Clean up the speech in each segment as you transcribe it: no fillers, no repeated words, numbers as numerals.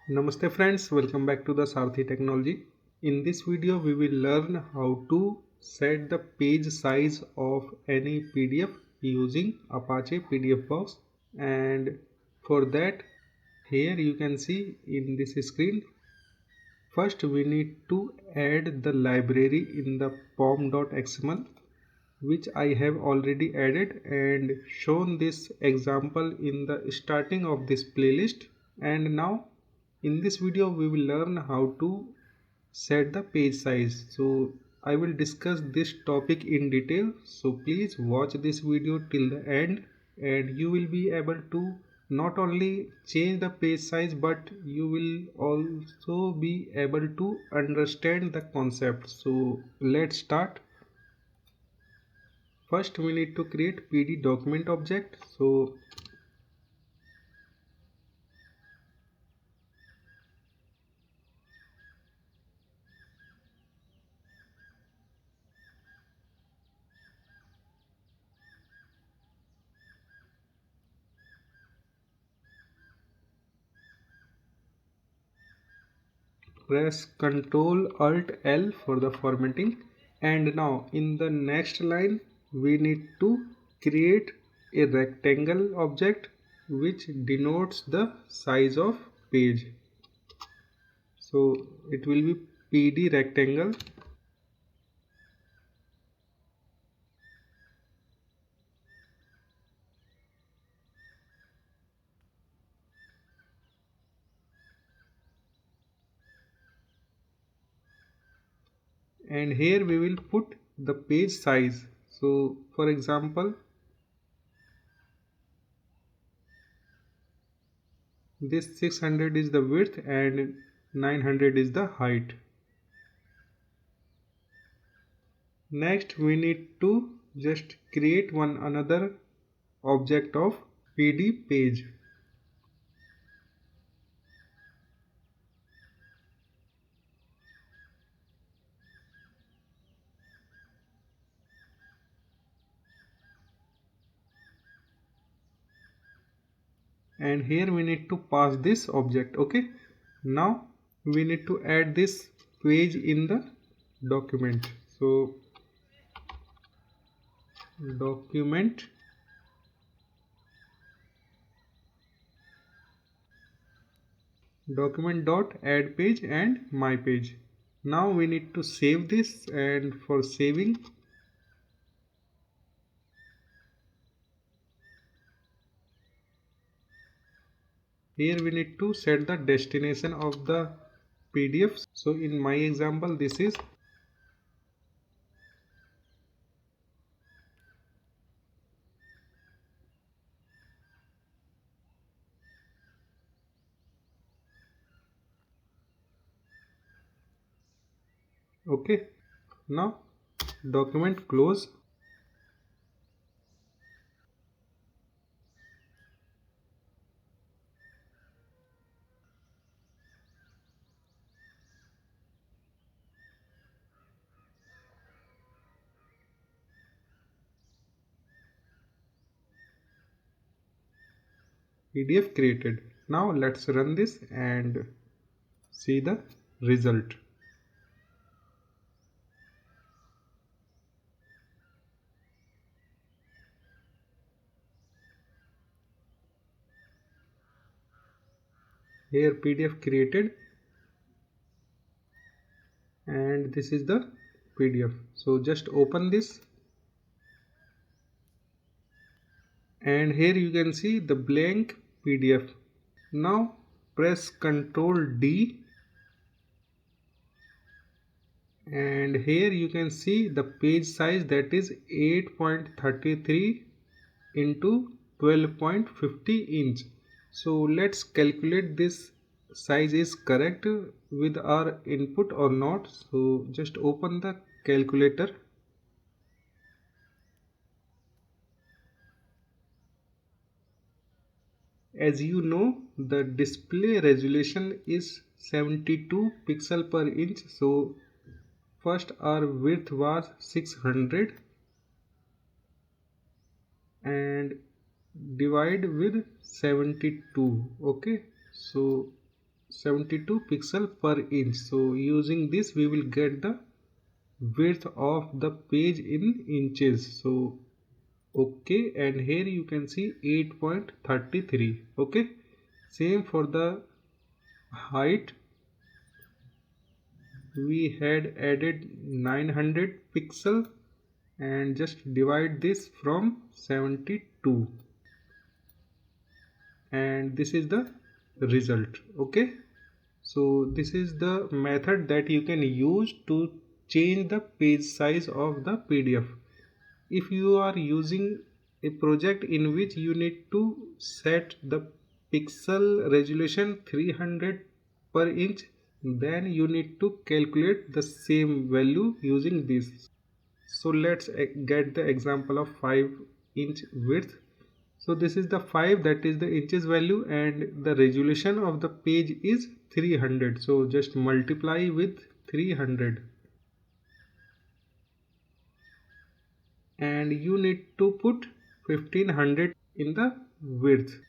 Namaste friends, welcome back to the Sarthi Technology. In this video we will learn how to set the page size of any PDF using Apache PDF Box, and for that here you can see in this screen. First we need to add the library in the pom.xml, which I have already added and shown this example in the starting of this playlist. And now in this video we will learn how to set the page size. So I will discuss this topic in detail, so please watch this video till the end and you will be able to not only change the page size but you will also be able to understand the concept. So let's start. First we need to create pd document object. So press Ctrl Alt L for the formatting, and now in the next line we need to create a rectangle object which denotes the size of page. So it will be pd rectangle, and here we will put the page size. So for example, this 600 is the width and 900 is the height. Next we need to just create one another object of pd page. And here we need to pass this object. Okay, now we need to add this page in the document. So document dot add page and my page. Now we need to save this, and for saving here we need to set the destination of the PDF. So in my example this is okay. Now document close. PDF created. Now let's run this and see the result. Here PDF created, and this is the PDF. So just open this, and here you can see the blank PDF. Now press Ctrl D, and here you can see the page size, that is 8.33 into 12.50 inch. So let's calculate this size is correct with our input or not. So just open the calculator. As you know, the display resolution is 72 pixel per inch. So first our width was 600 and divide with 72. Okay, so 72 pixel per inch. So using this we will get the width of the page in inches. So okay, and here you can see 8.33. okay, same for the height. We had added 900 pixel and just divide this from 72, and this is the result. Okay, so this is the method that you can use to change the page size of the PDF. If you are using a project in which you need to set the pixel resolution 300 per inch, then you need to calculate the same value using this. So let's get the example of 5-inch width. So this is the 5, that is the inches value, and the resolution of the page is 300. So just multiply with 300, and you need to put 1500 in the width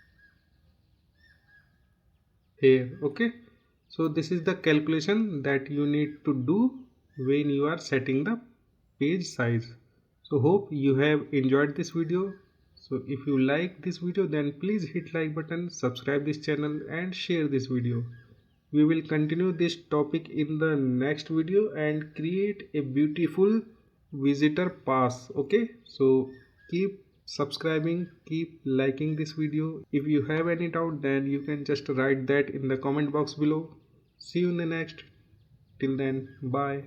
here. Okay, so this is the calculation that you need to do when you are setting the page size. So hope you have enjoyed this video. So if you like this video, then please hit like button, subscribe this channel and share this video. We will continue this topic in the next video and create a beautiful visitor pass. Okay, so keep subscribing, keep liking this video. If you have any doubt, then you can just write that in the comment box below. See you in the next. Till then, bye.